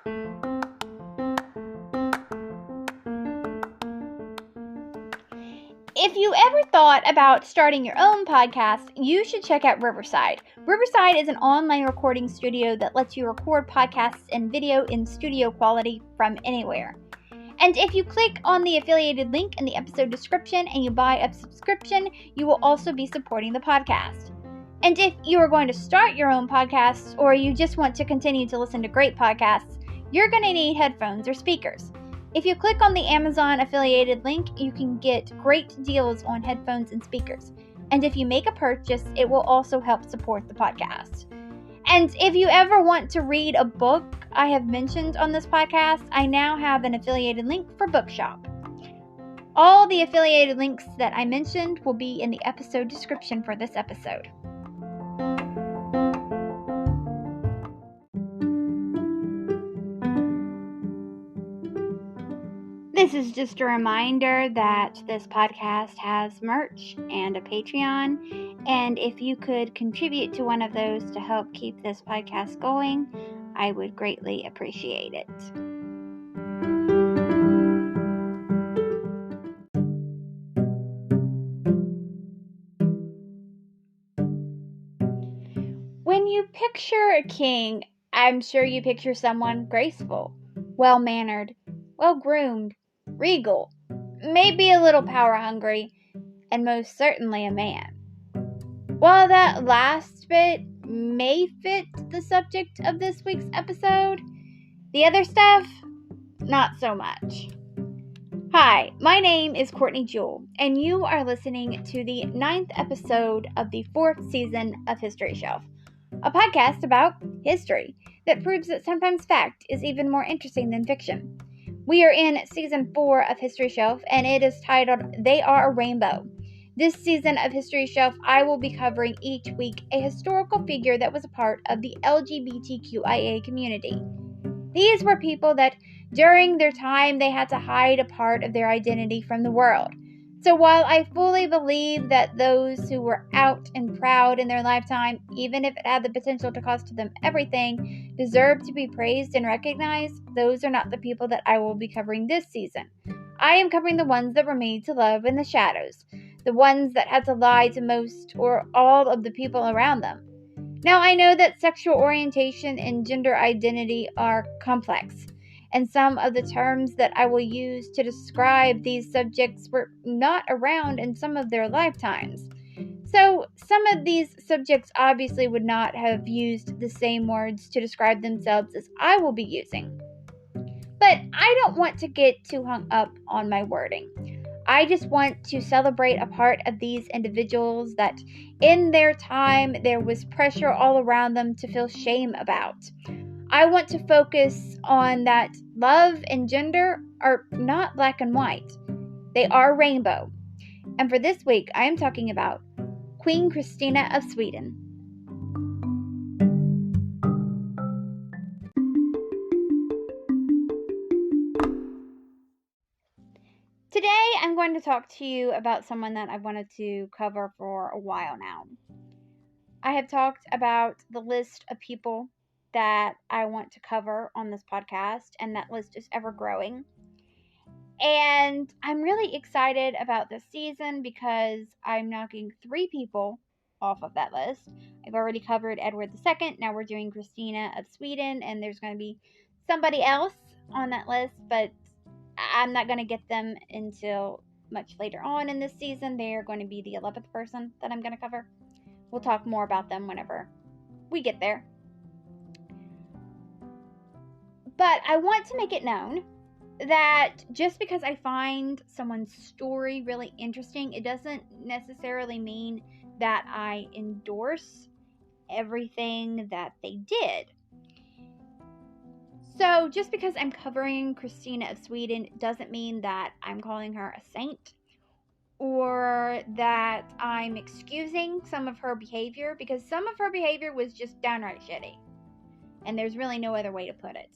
If you ever thought about starting your own podcast, you should check out Riverside. Riverside is an online recording studio that lets you record podcasts and video in studio quality from anywhere. And if you click on the affiliated link in the episode description and you buy a subscription, you will also be supporting the podcast. And if you are going to start your own podcast, or you just want to continue to listen to great podcasts, you're going to need headphones or speakers. If you click on the Amazon affiliated link, you can get great deals on headphones and speakers. And if you make a purchase, it will also help support the podcast. And if you ever want to read a book I have mentioned on this podcast, I now have an affiliated link for Bookshop. All the affiliated links that I mentioned will be in the episode description for this episode. This is just a reminder that this podcast has merch and a Patreon, and if you could contribute to one of those to help keep this podcast going, I would greatly appreciate it. When you picture a king, I'm sure you picture someone graceful, well-mannered, well-groomed, regal, maybe a little power-hungry, and most certainly a man. While that last bit may fit the subject of this week's episode, the other stuff, not so much. Hi, my name is Courtney Jewell, and you are listening to the 9th episode of the 4th season of History Shelf, a podcast about history that proves that sometimes fact is even more interesting than fiction. We are in Season 4 of History Shelf, and it is titled, They Are a Rainbow. This season of History Shelf, I will be covering each week a historical figure that was a part of the LGBTQIA community. These were people that, during their time, they had to hide a part of their identity from the world. So while I fully believe that those who were out and proud in their lifetime, even if it had the potential to cost them everything, deserve to be praised and recognized, those are not the people that I will be covering this season. I am covering the ones that were made to love in the shadows, the ones that had to lie to most or all of the people around them. Now, I know that sexual orientation and gender identity are complex, and some of the terms that I will use to describe these subjects were not around in some of their lifetimes. So, some of these subjects obviously would not have used the same words to describe themselves as I will be using. But I don't want to get too hung up on my wording. I just want to celebrate a part of these individuals that in their time there was pressure all around them to feel shame about. I want to focus on that love and gender are not black and white. They are rainbow. And for this week, I am talking about Queen Kristina of Sweden. Today, I'm going to talk to you about someone that I've wanted to cover for a while now. I have talked about the list of people that I want to cover on this podcast, and that list is ever growing. And I'm really excited about this season because I'm knocking 3 people off of that list. I've already covered Edward II. Now we're doing Kristina of Sweden, and there's going to be somebody else on that list, but I'm not going to get them until much later on in this season. They are going to be the 11th person that I'm going to cover. We'll talk more about them whenever we get there. But I want to make it known that just because I find someone's story really interesting, it doesn't necessarily mean that I endorse everything that they did. So just because I'm covering Kristina of Sweden doesn't mean that I'm calling her a saint or that I'm excusing some of her behavior, because some of her behavior was just downright shitty. And there's really no other way to put it.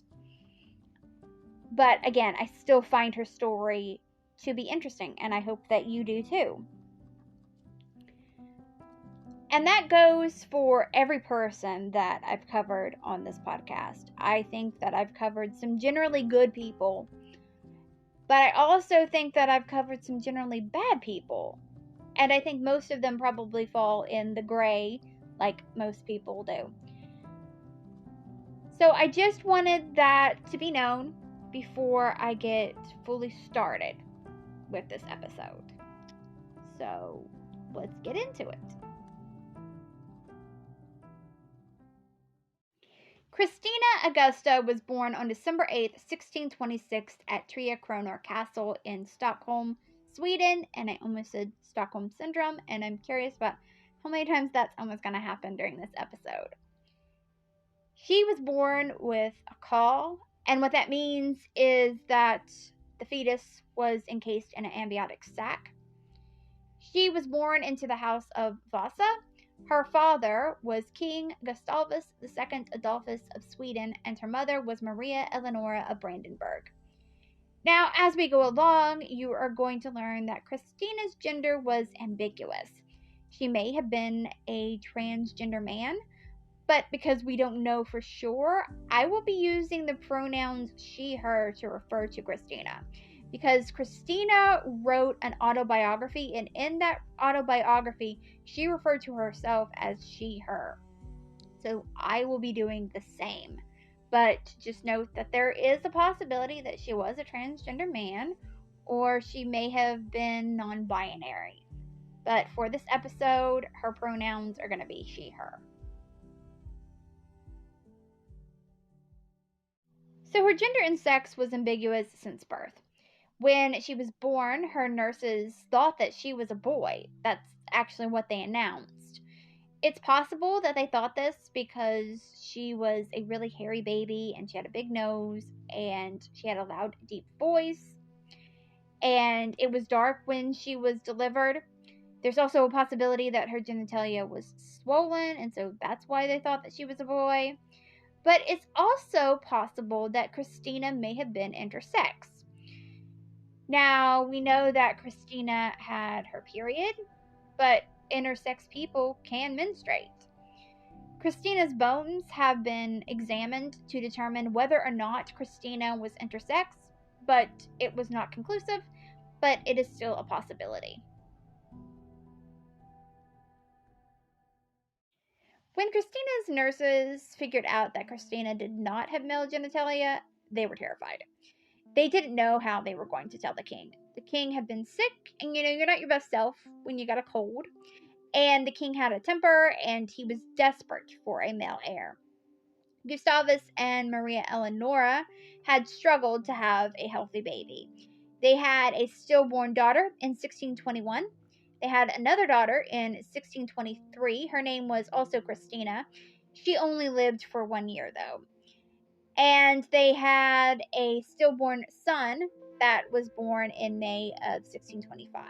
But again, I still find her story to be interesting, and I hope that you do too. And that goes for every person that I've covered on this podcast. I think that I've covered some generally good people, but I also think that I've covered some generally bad people. And I think most of them probably fall in the gray, like most people do. So I just wanted that to be known before I get fully started with this episode. So let's get into it. Kristina Augusta was born on December 8, 1626 at Trea Kronor Castle in Stockholm, Sweden, and I almost said Stockholm Syndrome, and I'm curious about how many times that's almost going to happen during this episode. She was born with a caul, and what that means is that the fetus was encased in an amniotic sac. She was born into the house of Vasa. Her father was King Gustavus II Adolphus of Sweden, and her mother was Maria Eleonora of Brandenburg. Now, as we go along, you are going to learn that Kristina's gender was ambiguous. She may have been a transgender man, but because we don't know for sure, I will be using the pronouns she, her to refer to Kristina. Because Kristina wrote an autobiography, and in that autobiography, she referred to herself as she, her. So I will be doing the same. But just note that there is a possibility that she was a transgender man, or she may have been non-binary. But for this episode, her pronouns are going to be she, her. So her gender and sex was ambiguous since birth. When she was born, her nurses thought that she was a boy. That's actually what they announced. It's possible that they thought this because she was a really hairy baby and she had a big nose and she had a loud, deep voice. And it was dark when she was delivered. There's also a possibility that her genitalia was swollen, and so that's why they thought that she was a boy. But it's also possible that Kristina may have been intersex. Now, we know that Kristina had her period, but intersex people can menstruate. Kristina's bones have been examined to determine whether or not Kristina was intersex, but it was not conclusive, but it is still a possibility. When Kristina's nurses figured out that Kristina did not have male genitalia, they were terrified. They didn't know how they were going to tell the king. The king had been sick, and you're not your best self when you got a cold. And the king had a temper, and he was desperate for a male heir. Gustavus and Maria Eleonora had struggled to have a healthy baby. They had a stillborn daughter in 1621. They had another daughter in 1623. Her name was also Kristina. She only lived for 1 year, though. And they had a stillborn son that was born in May of 1625.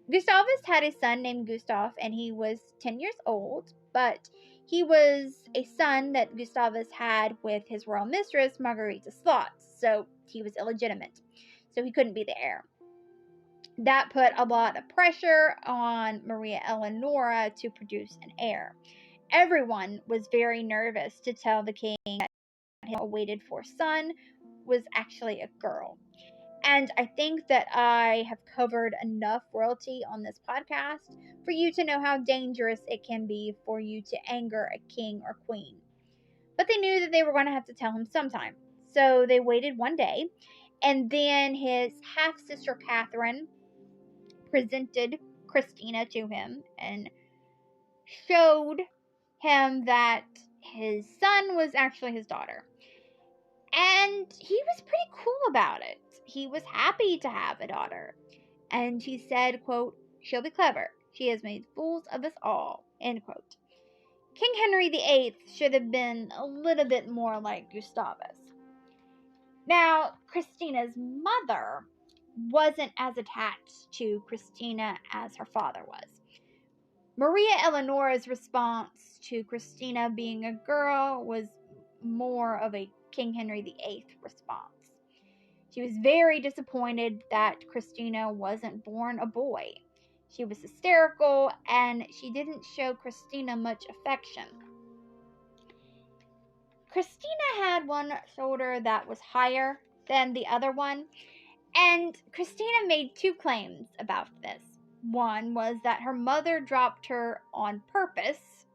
Gustavus had a son named Gustav, and he was 10 years old, but he was a son that Gustavus had with his royal mistress, Margareta Slots, so he was illegitimate, so he couldn't be the heir. That put a lot of pressure on Maria Eleonora to produce an heir. Everyone was very nervous to tell the king that his awaited for son was actually a girl. And I think that I have covered enough royalty on this podcast for you to know how dangerous it can be for you to anger a king or queen. But they knew that they were going to have to tell him sometime. So they waited one day, and then his half-sister Catherine presented Kristina to him and showed him that his son was actually his daughter. And he was pretty cool about it. He was happy to have a daughter. And he said, quote, "She'll be clever. She has made fools of us all," end quote. King Henry VIII should have been a little bit more like Gustavus. Now, Kristina's mother wasn't as attached to Kristina as her father was. Maria Eleonora's response to Kristina being a girl was more of a King Henry VIII response. She was very disappointed that Kristina wasn't born a boy. She was hysterical, and she didn't show Kristina much affection. Kristina had one shoulder that was higher than the other one, and Kristina made two claims about this. One was that her mother dropped her on purpose,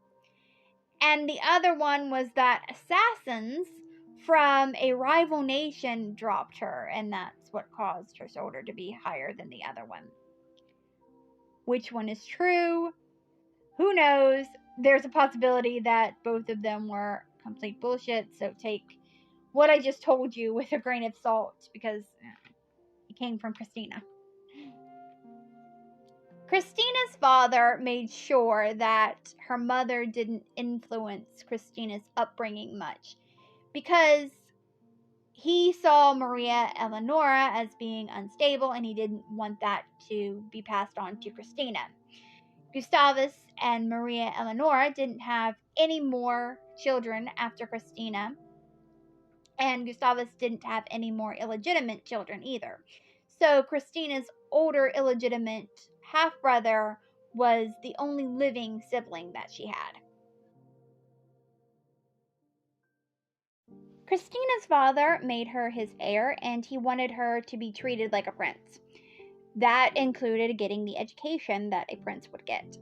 and the other one was that assassins from a rival nation dropped her, and that's what caused her shoulder to be higher than the other one. Which one is true? Who knows? There's a possibility that both of them were complete bullshit, so take what I just told you with a grain of salt, because it came from Kristina. Kristina's father made sure that her mother didn't influence Kristina's upbringing much, because he saw Maria Eleonora as being unstable, and he didn't want that to be passed on to Kristina. Gustavus and Maria Eleonora didn't have any more children after Kristina, and Gustavus didn't have any more illegitimate children either. So Kristina's older illegitimate half-brother was the only living sibling that she had. Kristina's father made her his heir, and he wanted her to be treated like a prince. That included getting the education that a prince would get.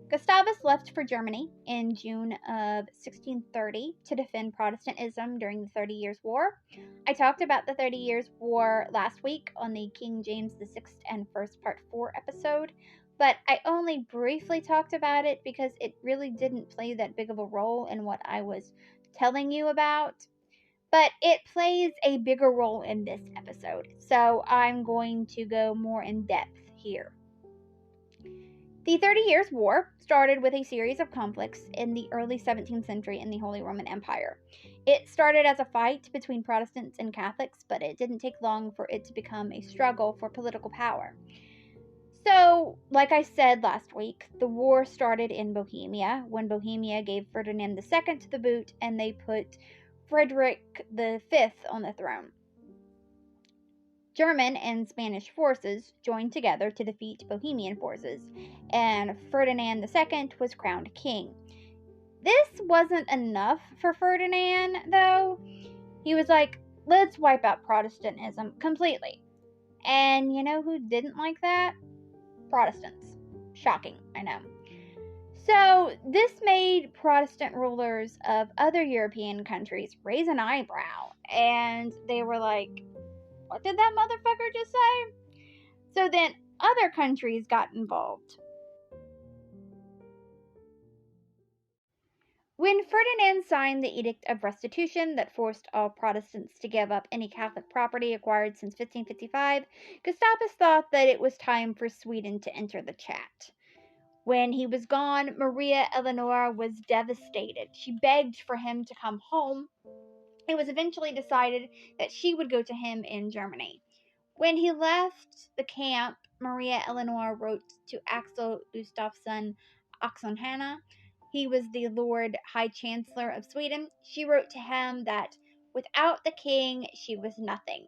Gustavus left for Germany in June of 1630 to defend Protestantism during the 30 Years' War. I talked about the 30 Years' War last week on the King James VI and First Part 4 episode, but I only briefly talked about it because it really didn't play that big of a role in what I was telling you about. But it plays a bigger role in this episode, so I'm going to go more in depth here. The 30 Years' War started with a series of conflicts in the early 17th century in the Holy Roman Empire. It started as a fight between Protestants and Catholics, but it didn't take long for it to become a struggle for political power. So, like I said last week, the war started in Bohemia, when Bohemia gave Ferdinand II the boot, and they put Frederick V on the throne. German and Spanish forces joined together to defeat Bohemian forces, and Ferdinand II was crowned king. This wasn't enough for Ferdinand, though. He was like, let's wipe out Protestantism completely. And you know who didn't like that? Protestants. Shocking, I know. So this made Protestant rulers of other European countries raise an eyebrow, and they were like, what did that motherfucker just say? So then other countries got involved. When Ferdinand signed the Edict of Restitution that forced all Protestants to give up any Catholic property acquired since 1555, Gustavus thought that it was time for Sweden to enter the chat. When he was gone, Maria Eleonora was devastated. She begged for him to come home. It was eventually decided that she would go to him in Germany. When he left the camp, Maria Eleonora wrote to Axel Gustafsson Oxenstierna. He was the Lord High Chancellor of Sweden. She wrote to him that without the king, she was nothing.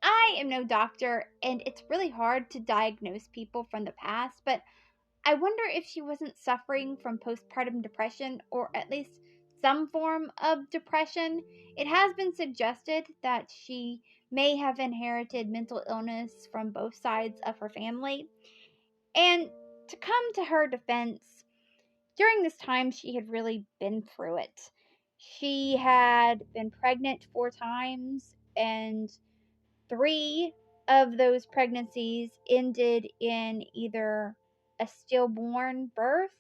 I am no doctor, and it's really hard to diagnose people from the past, but I wonder if she wasn't suffering from postpartum depression, or at least some form of depression. It has been suggested that she may have inherited mental illness from both sides of her family. And to come to her defense, during this time she had really been through it. She had been pregnant 4 times, and 3 of those pregnancies ended in either a stillborn birth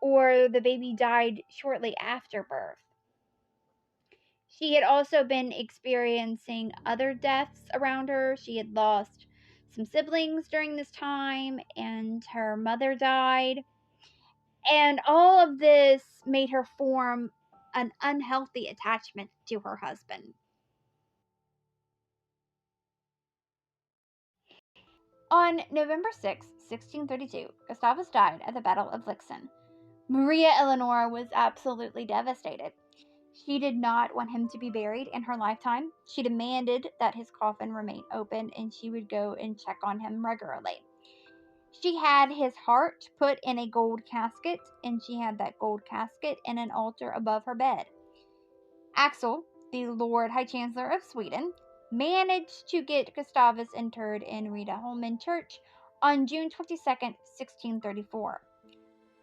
or the baby died shortly after birth. She had also been experiencing other deaths around her. She had lost some siblings during this time, and her mother died. And all of this made her form an unhealthy attachment to her husband. On November 6, 1632, Gustavus died at the Battle of Lixen. Maria Eleonora was absolutely devastated. She did not want him to be buried in her lifetime. She demanded that his coffin remain open, and she would go and check on him regularly. She had his heart put in a gold casket, and she had that gold casket in an altar above her bed. Axel, the Lord High Chancellor of Sweden, managed to get Gustavus interred in Riddarholmen Church on June 22nd, 1634.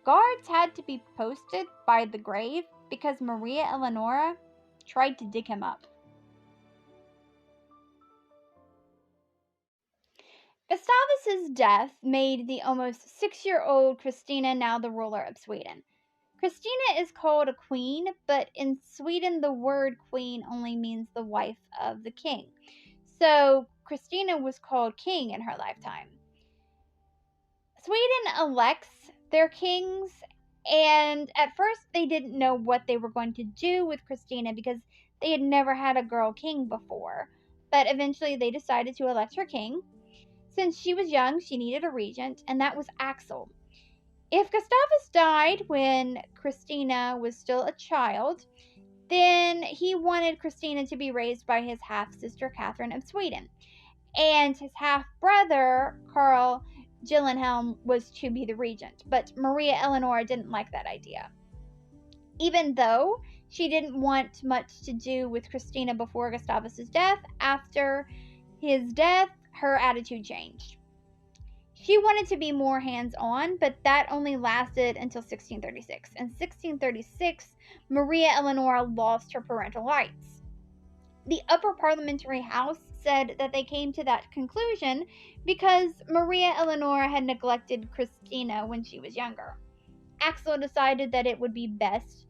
Guards had to be posted by the grave because Maria Eleonora tried to dig him up. Gustavus's death made the almost 6-year-old Kristina now the ruler of Sweden. Kristina is called a queen, but in Sweden the word queen only means the wife of the king. So Kristina was called king in her lifetime. Sweden elects their kings, and at first they didn't know what they were going to do with Kristina because they had never had a girl king before. But eventually they decided to elect her king. Since she was young, she needed a regent, and that was Axel. If Gustavus died when Kristina was still a child, then he wanted Kristina to be raised by his half-sister Catherine of Sweden. And his half-brother, Karl Gyllenhelm, was to be the regent. But Maria Eleonora didn't like that idea. Even though she didn't want much to do with Kristina before Gustavus's death, after his death, her attitude changed. She wanted to be more hands-on, but that only lasted until 1636. In 1636, Maria Eleonora lost her parental rights. The upper parliamentary house said that they came to that conclusion because Maria Eleonora had neglected Kristina when she was younger. Axel decided that it would be best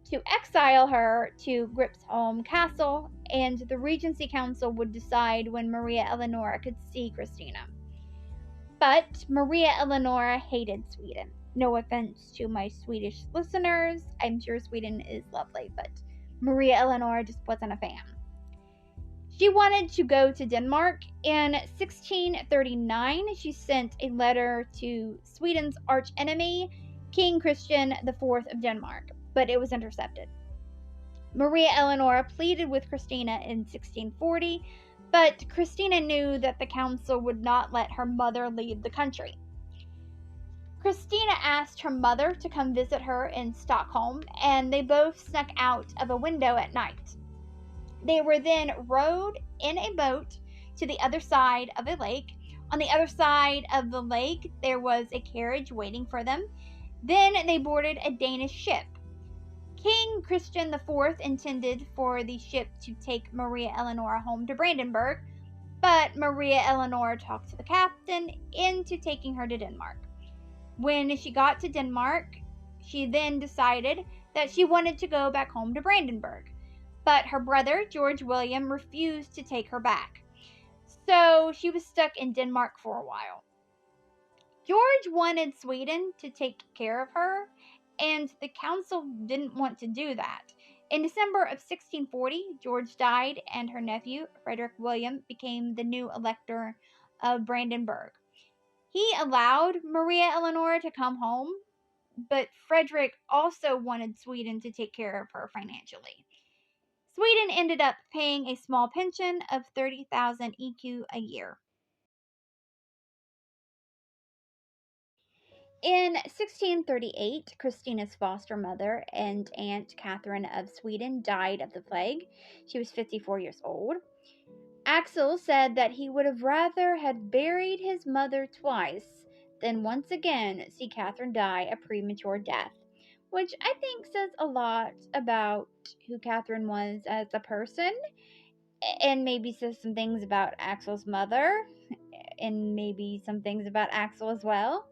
to exile her to Gripsholm Castle, and the Regency Council would decide when Maria Eleonora could see Kristina. But Maria Eleonora hated Sweden. No offense to my Swedish listeners. I'm sure Sweden is lovely, but Maria Eleonora just wasn't a fan. She wanted to go to Denmark. In 1639, she sent a letter to Sweden's archenemy, King Christian IV of Denmark, but it was intercepted. Maria Eleonora pleaded with Kristina in 1640, but Kristina knew that the council would not let her mother leave the country. Kristina asked her mother to come visit her in Stockholm, and they both snuck out of a window at night. They were then rowed in a boat to the other side of a lake. On the other side of the lake, there was a carriage waiting for them. Then they boarded a Danish ship. King Christian IV intended for the ship to take Maria Eleonora home to Brandenburg, but Maria Eleonora talked the captain into taking her to Denmark. When she got to Denmark, she then decided that she wanted to go back home to Brandenburg, but her brother, George William, refused to take her back. So she was stuck in Denmark for a while. George wanted Sweden to take care of her, and the council didn't want to do that. In December of 1640, George died, and her nephew, Frederick William, became the new elector of Brandenburg. He allowed Maria Eleonora to come home, but Frederick also wanted Sweden to take care of her financially. Sweden ended up paying a small pension of 30,000 EQ a year. In 1638, Kristina's foster mother and aunt Catherine of Sweden died of the plague. She was 54 years old. Axel said that he would have rather had buried his mother twice than once again see Catherine die a premature death, which I think says a lot about who Catherine was as a person, and maybe says some things about Axel's mother, and maybe some things about Axel as well.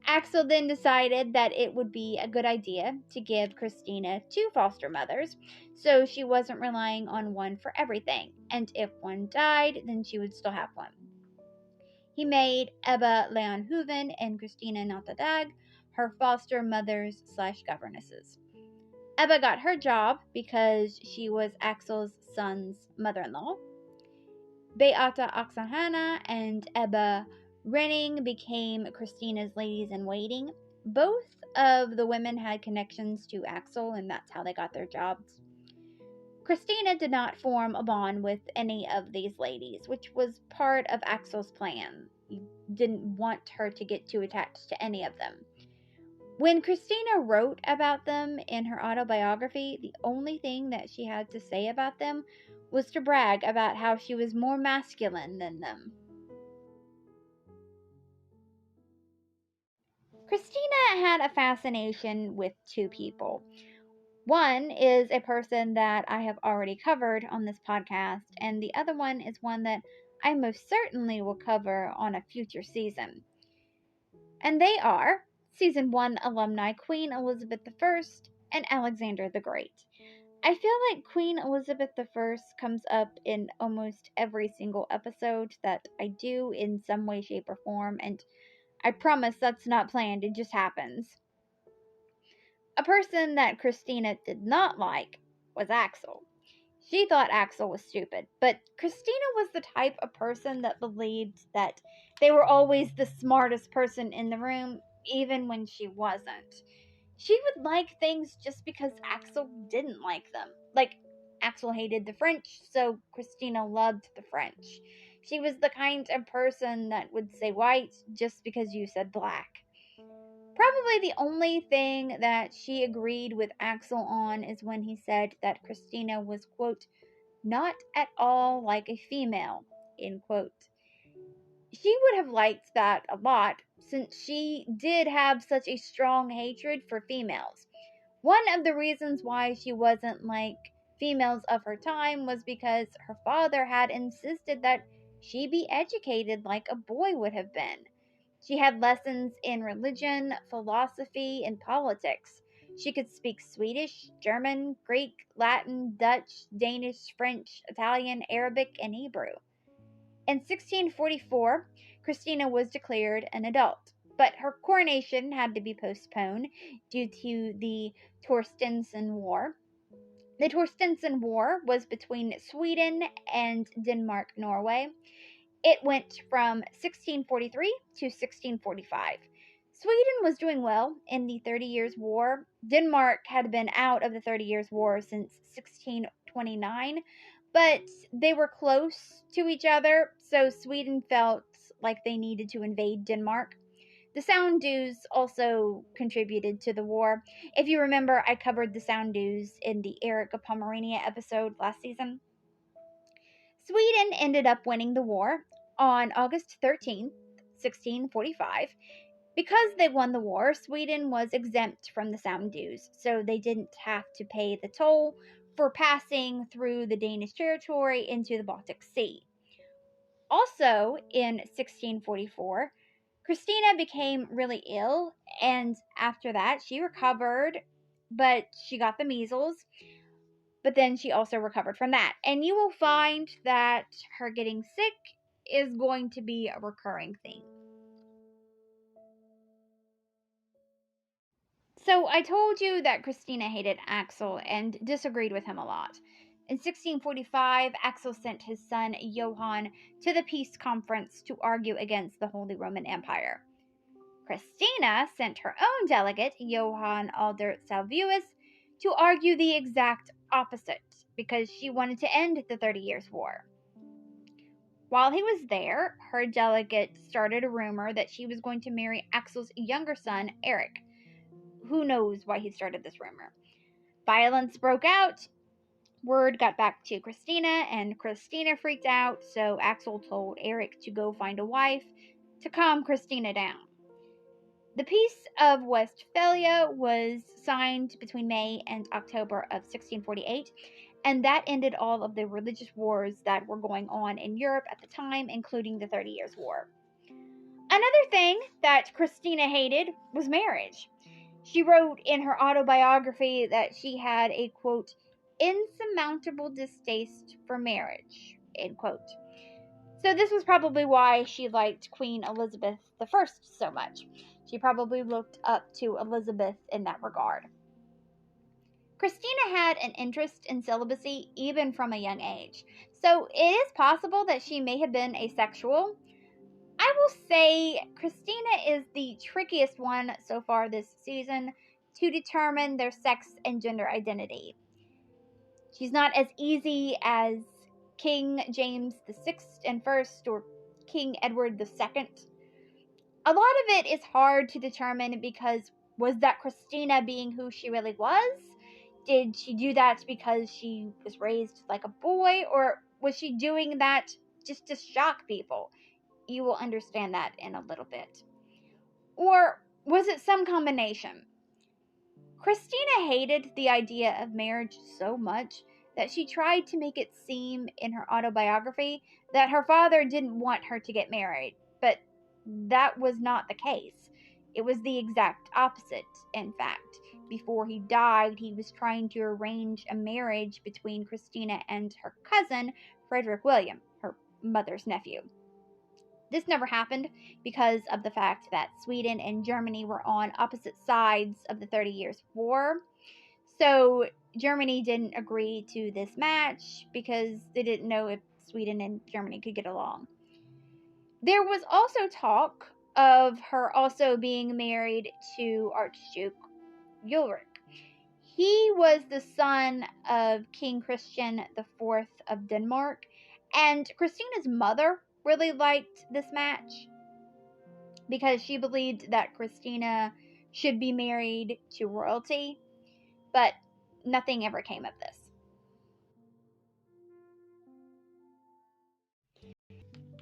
Axel then decided that it would be a good idea to give Kristina 2 foster mothers, so she wasn't relying on one for everything, and if one died, then she would still have one. He made Ebba Leonhoven and Kristina Natadag her foster mothers / governesses. Ebba got her job because she was Axel's son's mother-in-law. Beata Oxenhanna and Ebba Renning became Kristina's ladies-in-waiting. Both of the women had connections to Axel, and that's how they got their jobs. Kristina did not form a bond with any of these ladies, which was part of Axel's plan. He didn't want her to get too attached to any of them. When Kristina wrote about them in her autobiography, the only thing that she had to say about them was to brag about how she was more masculine than them. Kristina had a fascination with two people. One is a person that I have already covered on this podcast, and the other one is one that I most certainly will cover on a future season. And they are Season 1 alumni Queen Elizabeth I and Alexander the Great. I feel like Queen Elizabeth I comes up in almost every single episode that I do in some way, shape, or form, and I promise that's not planned, it just happens. A person that Kristina did not like was Axel. She thought Axel was stupid, but Kristina was the type of person that believed that they were always the smartest person in the room, even when she wasn't. She would like things just because Axel didn't like them. Like, Axel hated the French, so Kristina loved the French. She was the kind of person that would say white just because you said black. Probably the only thing that she agreed with Axel on is when he said that Kristina was, quote, not at all like a female, end quote. She would have liked that a lot, since she did have such a strong hatred for females. One of the reasons why she wasn't like females of her time was because her father had insisted that she be educated like a boy would have been. She had lessons in religion, philosophy, and politics. She could speak Swedish, German, Greek, Latin, Dutch, Danish, French, Italian, Arabic, and Hebrew. In 1644, Kristina was declared an adult, but her coronation had to be postponed due to the Torstenson War. The Torstenson War was between Sweden and Denmark-Norway. It went from 1643 to 1645. Sweden was doing well in the 30 Years' War. Denmark had been out of the 30 Years' War since 1629, but they were close to each other, so Sweden felt like they needed to invade Denmark. The Sound Dues also contributed to the war. If you remember, I covered the Sound Dues in the Eric of Pomerania episode last season. Sweden ended up winning the war on August 13th, 1645. Because they won the war, Sweden was exempt from the Sound Dues, so they didn't have to pay the toll for passing through the Danish territory into the Baltic Sea. Also, in 1644, Kristina became really ill, and after that, she recovered, but she got the measles. But then she also recovered from that. And you will find that her getting sick is going to be a recurring theme. So I told you that Kristina hated Axel and disagreed with him a lot. In 1645, Axel sent his son Johann to the peace conference to argue against the Holy Roman Empire. Kristina sent her own delegate, Johann Alder Salvius, to argue the exact opposite, because she wanted to end the 30 Years' War. While he was there, her delegate started a rumor that she was going to marry Axel's younger son, Eric. Who knows why he started this rumor? Violence broke out. Word got back to Kristina, and Kristina freaked out, so Axel told Eric to go find a wife to calm Kristina down. The Peace of Westphalia was signed between May and October of 1648, and that ended all of the religious wars that were going on in Europe at the time, including the 30 Years' War. Another thing that Kristina hated was marriage. She wrote in her autobiography that she had a, quote, insurmountable distaste for marriage, end quote. So this was probably why she liked Queen Elizabeth I so much. She probably looked up to Elizabeth in that regard. Kristina had an interest in celibacy even from a young age, so it is possible that she may have been asexual. I will say Kristina is the trickiest one so far this season to determine their sex and gender identity. She's not as easy as King James VI and First or King Edward II. A lot of it is hard to determine because was that Kristina being who she really was? Did she do that because she was raised like a boy, or was she doing that just to shock people? You will understand that in a little bit. Or was it some combination? Kristina hated the idea of marriage so much that she tried to make it seem in her autobiography that her father didn't want her to get married, but that was not the case. It was the exact opposite, in fact. Before he died, he was trying to arrange a marriage between Kristina and her cousin, Frederick William, her mother's nephew. This never happened because of the fact that Sweden and Germany were on opposite sides of the 30 Years' War. So Germany didn't agree to this match because they didn't know if Sweden and Germany could get along. There was also talk of her also being married to Archduke Ulrich. He was the son of King Christian IV of Denmark, and Kristina's mother really liked this match because she believed that Kristina should be married to royalty, but nothing ever came of this.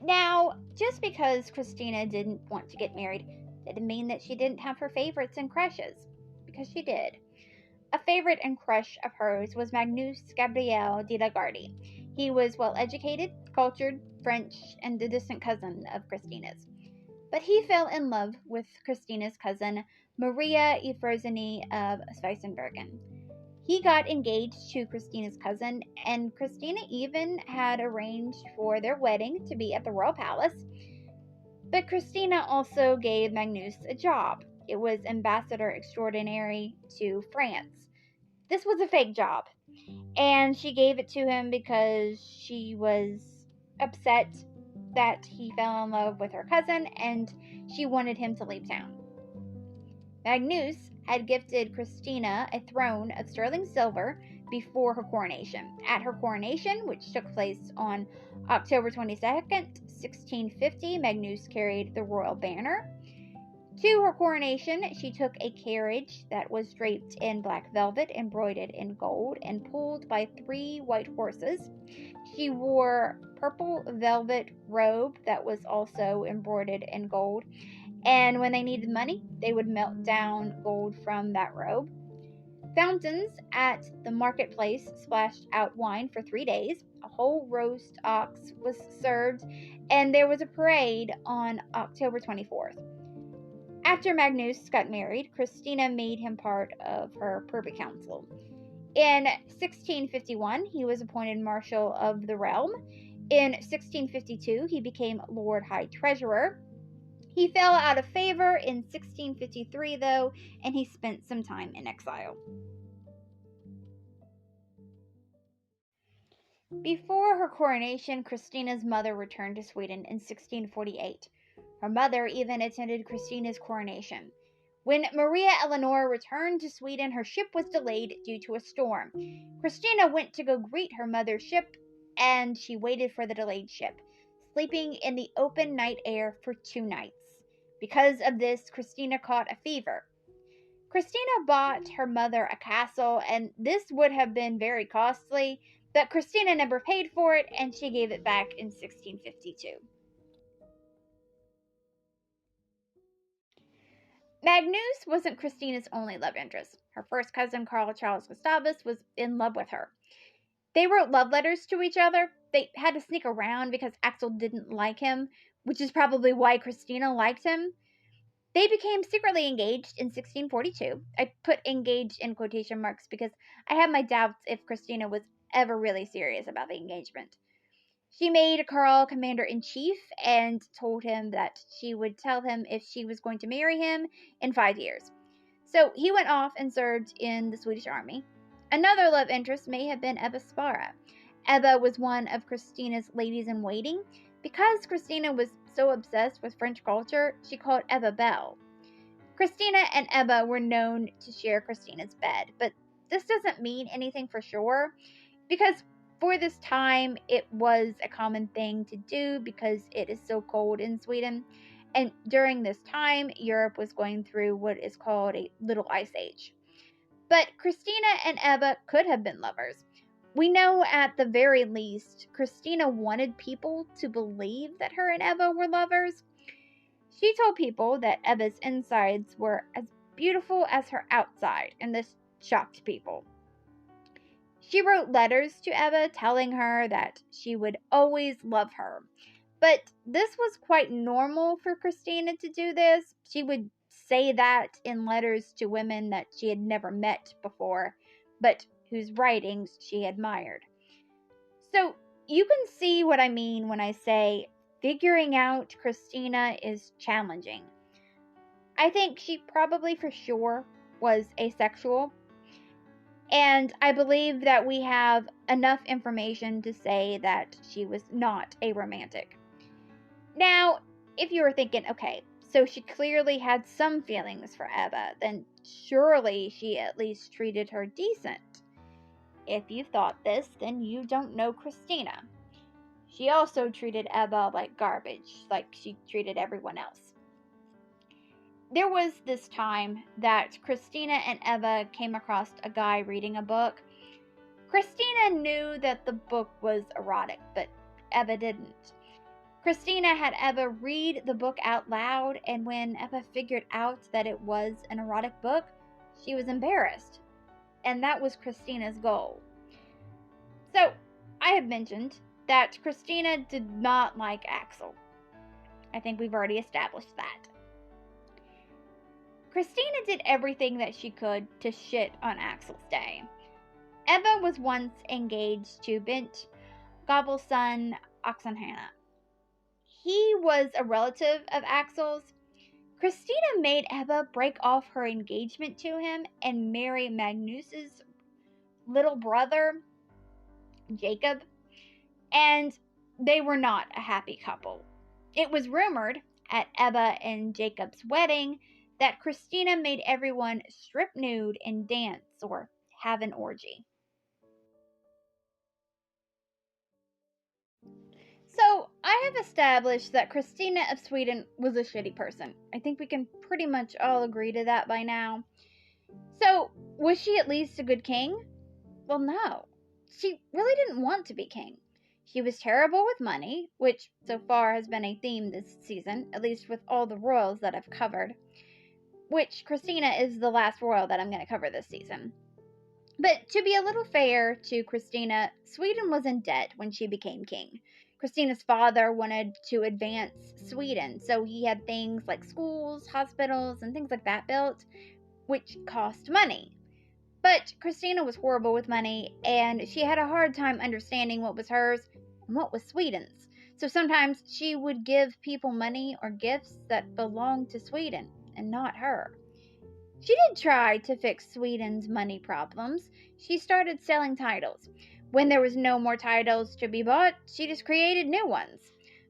Now, just because Kristina didn't want to get married didn't mean that she didn't have her favorites and crushes, because she did. A favorite and crush of hers was Magnus Gabriel de la Gardie. He was well educated, cultured, French, and a distant cousin of Kristina's. But he fell in love with Kristina's cousin, Maria Euphrosyne of Schweissenbergen. He got engaged to Kristina's cousin, and Kristina even had arranged for their wedding to be at the royal palace. But Kristina also gave Magnus a job. It was ambassador extraordinary to France. This was a fake job, and she gave it to him because she was upset that he fell in love with her cousin and she wanted him to leave town. Magnus had gifted Kristina a throne of sterling silver before her coronation. At her coronation, which took place on October 22nd, 1650, Magnus carried the royal banner. To her coronation, she took a carriage that was draped in black velvet, embroidered in gold, and pulled by 3 white horses. She wore purple velvet robe that was also embroidered in gold, and when they needed money, they would melt down gold from that robe. Fountains at the marketplace splashed out wine for 3 days. A whole roast ox was served, and there was a parade on October 24th. After Magnus got married, Kristina made him part of her Privy Council. In 1651, he was appointed Marshal of the Realm. In 1652, he became Lord High Treasurer. He fell out of favor in 1653, though, and he spent some time in exile. Before her coronation, Kristina's mother returned to Sweden in 1648. Her mother even attended Kristina's coronation. When Maria Eleanor returned to Sweden, her ship was delayed due to a storm. Kristina went to go greet her mother's ship, and she waited for the delayed ship, sleeping in the open night air for 2 nights. Because of this, Kristina caught a fever. Kristina bought her mother a castle, and this would have been very costly, but Kristina never paid for it, and she gave it back in 1652. Magnus wasn't Kristina's only love interest. Her first cousin, Carl Charles Gustavus, was in love with her. They wrote love letters to each other. They had to sneak around because Axel didn't like him, which is probably why Kristina liked him. They became secretly engaged in 1642. I put engaged in quotation marks because I had my doubts if Kristina was ever really serious about the engagement. She made Karl commander-in-chief and told him that she would tell him if she was going to marry him in 5 years. So he went off and served in the Swedish army. Another love interest may have been Ebba Spara. Ebba was one of Kristina's ladies-in-waiting. Because Kristina was so obsessed with French culture, she called Ebba Belle. Kristina and Ebba were known to share Kristina's bed, but this doesn't mean anything for sure, because for this time, it was a common thing to do because it is so cold in Sweden. And during this time, Europe was going through what is called a little ice age. But Kristina and Ebba could have been lovers. We know at the very least, Kristina wanted people to believe that her and Ebba were lovers. She told people that Ebba's insides were as beautiful as her outside, and this shocked people. She wrote letters to Ebba telling her that she would always love her. But this was quite normal for Kristina to do this. She would say that in letters to women that she had never met before, but whose writings she admired. So you can see what I mean when I say figuring out Kristina is challenging. I think she probably for sure was asexual, and I believe that we have enough information to say that she was not a romantic. Now, if you were thinking, okay, so she clearly had some feelings for Ebba, then surely she at least treated her decent. If you thought this, then you don't know Kristina. She also treated Ebba like garbage, like she treated everyone else. There was this time that Kristina and Ebba came across a guy reading a book. Kristina knew that the book was erotic, but Ebba didn't. Kristina had Ebba read the book out loud, and when Ebba figured out that it was an erotic book, she was embarrassed. And that was Kristina's goal. So, I have mentioned that Kristina did not like Axel. I think we've already established that. Kristina did everything that she could to shit on Axel's day. Ebba was once engaged to Bent Gobble's son, Oxenhanna. He was a relative of Axel's. Kristina made Ebba break off her engagement to him and marry Magnus's little brother, Jacob, and they were not a happy couple. It was rumored at Ebba and Jacob's wedding that Kristina made everyone strip nude and dance or have an orgy. So, I have established that Kristina of Sweden was a shitty person. I think we can pretty much all agree to that by now. So, was she at least a good king? Well, no. She really didn't want to be king. She was terrible with money, which so far has been a theme this season, at least with all the royals that I've covered. Which Kristina is the last royal that I'm going to cover this season. But to be a little fair to Kristina, Sweden was in debt when she became king. Kristina's father wanted to advance Sweden, so he had things like schools, hospitals, and things like that built, which cost money. But Kristina was horrible with money, and she had a hard time understanding what was hers and what was Sweden's. So sometimes she would give people money or gifts that belonged to Sweden and not her. She did try to fix Sweden's money problems. She started selling titles. When there was no more titles to be bought, she just created new ones.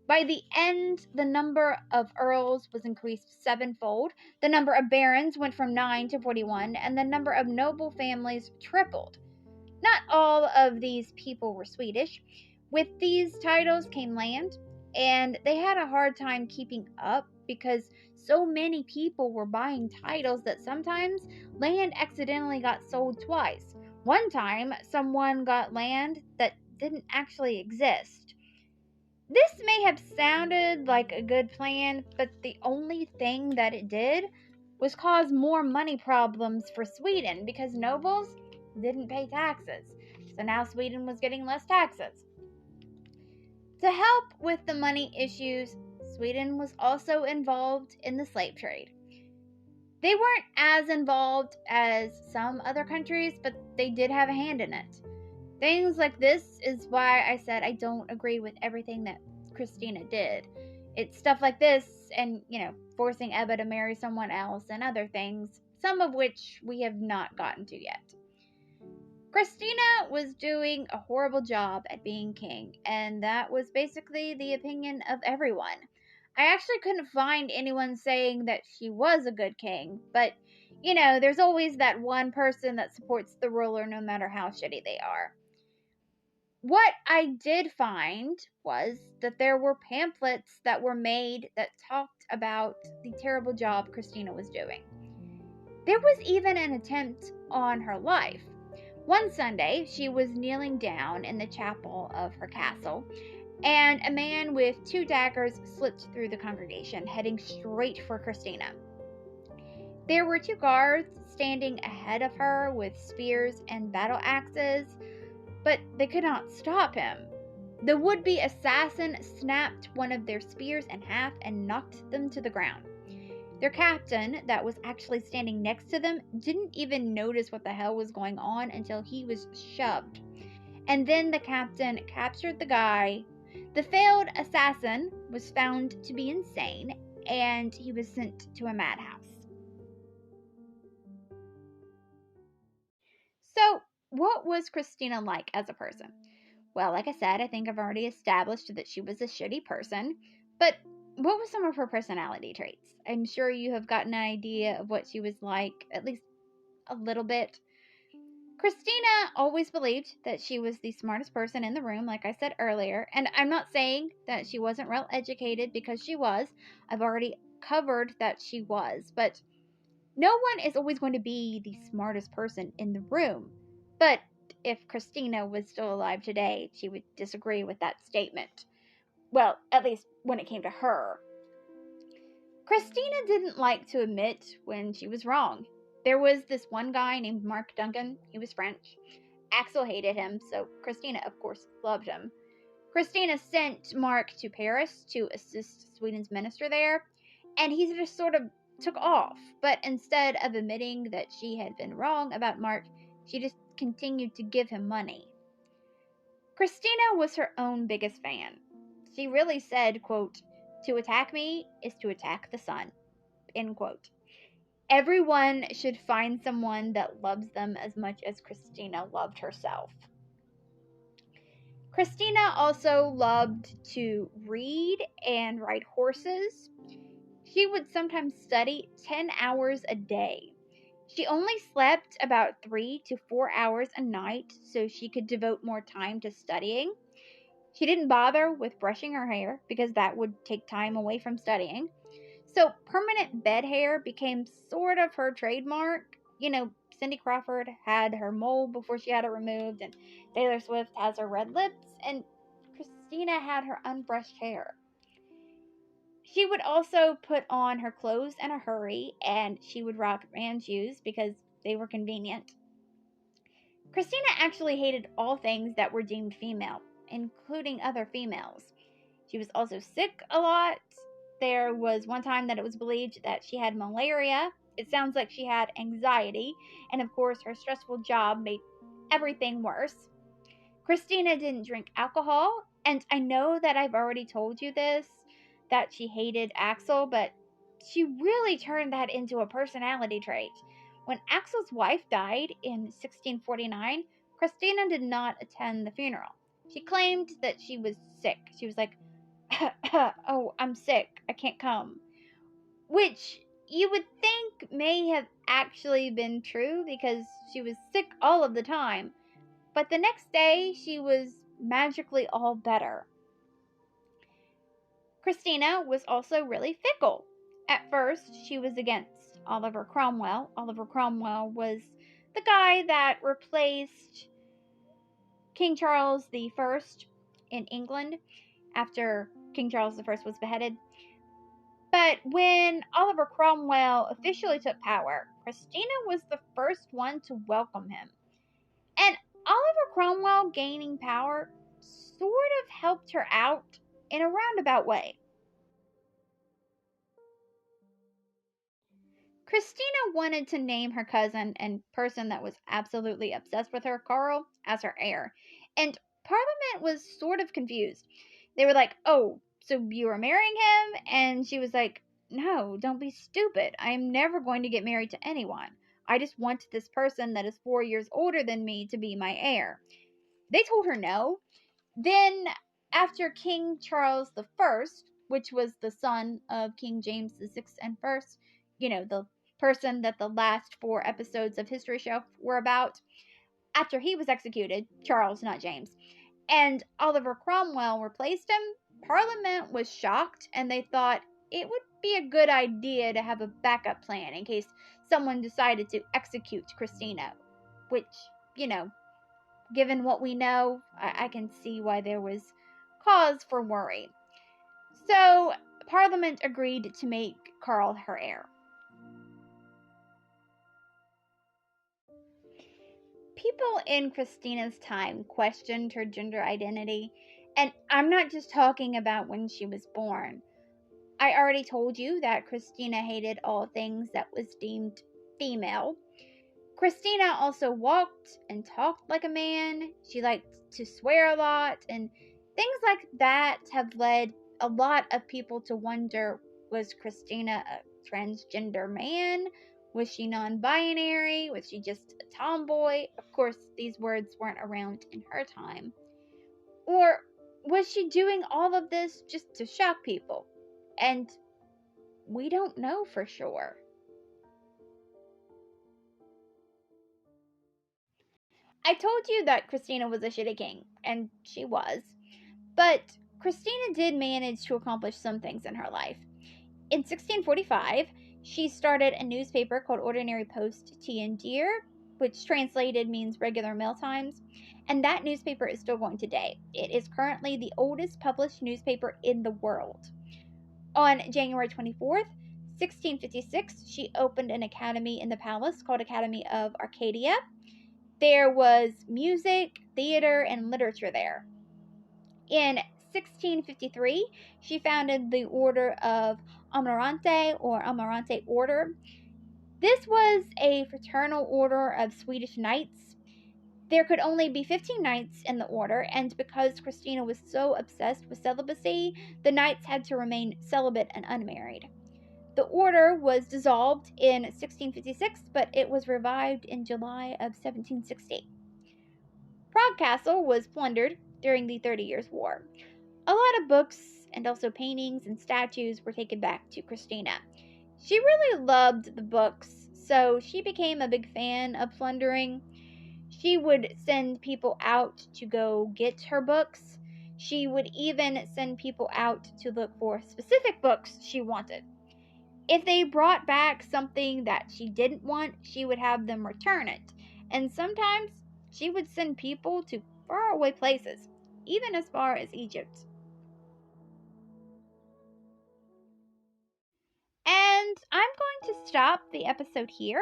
By the end, the number of earls was increased sevenfold, the number of barons went from 9 to 41, and the number of noble families tripled. Not all of these people were Swedish. With these titles came land, and they had a hard time keeping up because so many people were buying titles that sometimes land accidentally got sold twice. One time, someone got land that didn't actually exist. This may have sounded like a good plan, but the only thing that it did was cause more money problems for Sweden because nobles didn't pay taxes. So now Sweden was getting less taxes. To help with the money issues, Sweden was also involved in the slave trade. They weren't as involved as some other countries, but they did have a hand in it. Things like this is why I said I don't agree with everything that Kristina did. It's stuff like this and, forcing Ebba to marry someone else and other things, some of which we have not gotten to yet. Kristina was doing a horrible job at being king, and that was basically the opinion of everyone. I actually couldn't find anyone saying that she was a good king, but, there's always that one person that supports the ruler no matter how shitty they are. What I did find was that there were pamphlets that were made that talked about the terrible job Kristina was doing. There was even an attempt on her life. One Sunday, she was kneeling down in the chapel of her castle, and a man with 2 daggers slipped through the congregation, heading straight for Kristina. There were 2 guards standing ahead of her with spears and battle axes, but they could not stop him. The would-be assassin snapped one of their spears in half and knocked them to the ground. Their captain, that was actually standing next to them, didn't even notice what the hell was going on until he was shoved. And then the captain captured the guy. The failed assassin was found to be insane, and he was sent to a madhouse. So, what was Kristina like as a person? Well, like I said, I think I've already established that she was a shitty person, but what were some of her personality traits? I'm sure you have gotten an idea of what she was like, at least a little bit. Kristina always believed that she was the smartest person in the room, like I said earlier, and I'm not saying that she wasn't well educated, because she was. I've already covered that she was, but no one is always going to be the smartest person in the room. But if Kristina was still alive today, she would disagree with that statement. Well, at least when it came to her. Kristina didn't like to admit when she was wrong. There was this one guy named Mark Duncan. He was French. Axel hated him, so Kristina, of course, loved him. Kristina sent Mark to Paris to assist Sweden's minister there, and he just sort of took off. But instead of admitting that she had been wrong about Mark, she just continued to give him money. Kristina was her own biggest fan. She really said, quote, "To attack me is to attack the sun," end quote. Everyone should find someone that loves them as much as Kristina loved herself. Kristina also loved to read and ride horses. She would sometimes study 10 hours a day. She only slept about 3 to 4 hours a night so she could devote more time to studying. She didn't bother with brushing her hair because that would take time away from studying. So permanent bed hair became sort of her trademark. You know, Cindy Crawford had her mole before she had it removed, and Taylor Swift has her red lips, and Kristina had her unbrushed hair. She would also put on her clothes in a hurry, and she would rock man shoes because they were convenient. Kristina actually hated all things that were deemed female, including other females. She was also sick a lot. There was one time that it was believed that she had malaria. It sounds like she had anxiety, and of course her stressful job made everything worse. Kristina didn't drink alcohol, and I know that I've already told you this, that she hated Axel, but she really turned that into a personality trait. When Axel's wife died in 1649, Kristina did not attend the funeral. She claimed that she was sick. She was like, "Oh, I'm sick. I can't come." Which you would think may have actually been true because she was sick all of the time. But the next day, she was magically all better. Kristina was also really fickle. At first, she was against Oliver Cromwell. Oliver Cromwell was the guy that replaced King Charles I in England after King Charles I was beheaded. But when Oliver Cromwell officially took power, Kristina was the first one to welcome him. And Oliver Cromwell gaining power sort of helped her out in a roundabout way. Kristina wanted to name her cousin and person that was absolutely obsessed with her, Carl, as her heir. And Parliament was sort of confused. They were like, "Oh, so you are marrying him?" And she was like, "No, don't be stupid. I am never going to get married to anyone. I just want this person that is 4 years older than me to be my heir." They told her no. Then, after King Charles I, which was the son of King James VI and first, the person that the last 4 episodes of History Show were about, after he was executed, Charles, not James, and Oliver Cromwell replaced him, Parliament was shocked and they thought it would be a good idea to have a backup plan in case someone decided to execute Kristina, which, given what we know, I can see why there was cause for worry. So, Parliament agreed to make Karl her heir. People in Kristina's time questioned her gender identity, and I'm not just talking about when she was born. I already told you that Kristina hated all things that was deemed female. Kristina also walked and talked like a man. She liked to swear a lot, and things like that have led a lot of people to wonder, was Kristina a transgender man? Was she non-binary? Was she just a tomboy? Of course, these words weren't around in her time. Or was she doing all of this just to shock people? And we don't know for sure. I told you that Kristina was a shitty king, and she was. But Kristina did manage to accomplish some things in her life. In 1645, she started a newspaper called Ordinary Post Tea and Deer, which translated means regular mail times, and that newspaper is still going today. It is currently the oldest published newspaper in the world. On January 24th, 1656, she opened an academy in the palace called Academy of Arcadia. There was music, theater, and literature there. In 1653, she founded the Order of Amarante or Amarante Order. This was a fraternal order of Swedish knights. There could only be 15 knights in the order, and because Kristina was so obsessed with celibacy, the knights had to remain celibate and unmarried. The order was dissolved in 1656, but it was revived in July of 1760. Prague Castle was plundered during the 30 Years' War. A lot of books and also paintings and statues were taken back to Kristina. She really loved the books, so she became a big fan of plundering. She would send people out to go get her books. She would even send people out to look for specific books she wanted. If they brought back something that she didn't want, she would have them return it. And sometimes she would send people to faraway places, even as far as Egypt. And I'm going to stop the episode here.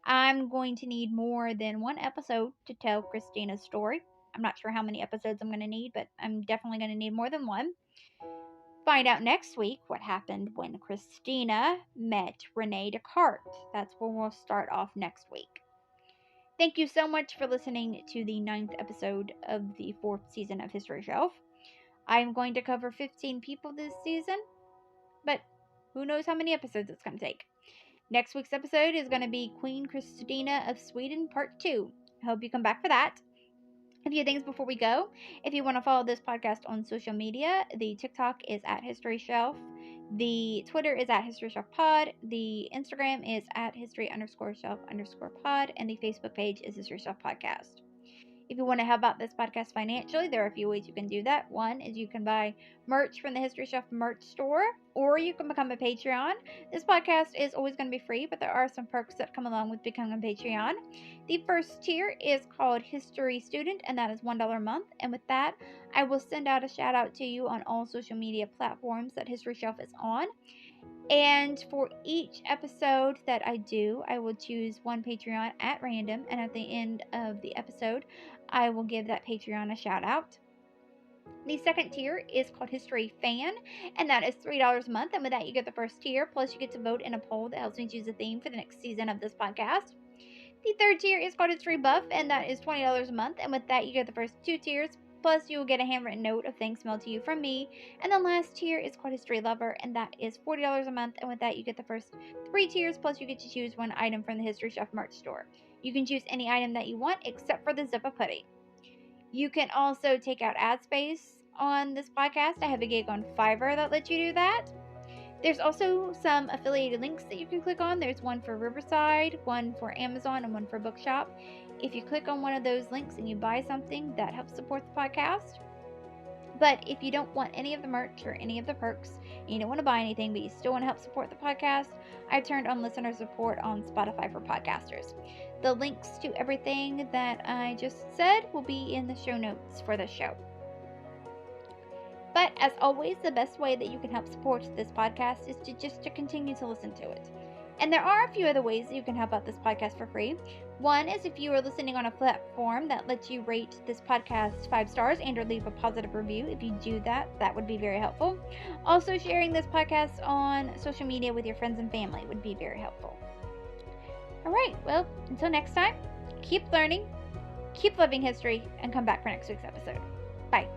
I'm going to need more than one episode to tell Kristina's story. I'm not sure how many episodes I'm going to need, but I'm definitely going to need more than one. Find out next week what happened when Kristina met Rene Descartes. That's where we'll start off next week. Thank you so much for listening to the 9th episode of the 4th season of History Shelf. I'm going to cover 15 people this season, but who knows how many episodes it's going to take. Next week's episode is going to be Queen Kristina of Sweden Part 2. I hope you come back for that. A few things before we go. If you want to follow this podcast on social media, the TikTok is at History Shelf. The Twitter is at History Shelf Pod. The Instagram is at History_Shelf_Pod. And the Facebook page is History Shelf Podcast. If you want to help out this podcast financially, there are a few ways you can do that. One is you can buy merch from the History Shelf merch store, or you can become a Patreon. This podcast is always going to be free, but there are some perks that come along with becoming a Patreon. The first tier is called History Student, and that is $1 a month. And with that, I will send out a shout out to you on all social media platforms that History Shelf is on. And for each episode that I do, I will choose one Patreon at random, and at the end of the episode, I will give that Patreon a shout out. The second tier is called History Fan, and that is $3 a month. And with that, you get the first tier, plus you get to vote in a poll that helps me choose a theme for the next season of this podcast. The third tier is called History Buff, and that is $20 a month. And with that, you get the first 2 tiers, plus you will get a handwritten note of thanks mailed to you from me. And the last tier is called History Lover, and that is $40 a month. And with that, you get the first 3 tiers, plus you get to choose one item from the History Shelf merch store. You can choose any item that you want, except for the Zipper Putty. You can also take out ad space on this podcast. I have a gig on Fiverr that lets you do that. There's also some affiliated links that you can click on. There's one for Riverside, one for Amazon, and one for Bookshop. If you click on one of those links and you buy something, that helps support the podcast. But if you don't want any of the merch or any of the perks, and you don't want to buy anything, but you still want to help support the podcast, I turned on listener support on Spotify for podcasters. The links to everything that I just said will be in the show notes for the show. But as always, the best way that you can help support this podcast is to continue to listen to it. And there are a few other ways that you can help out this podcast for free. One is if you are listening on a platform that lets you rate this podcast 5 stars and or leave a positive review. If you do that, that would be very helpful. Also, sharing this podcast on social media with your friends and family would be very helpful. All right, well, until next time, keep learning, keep loving history, and come back for next week's episode. Bye.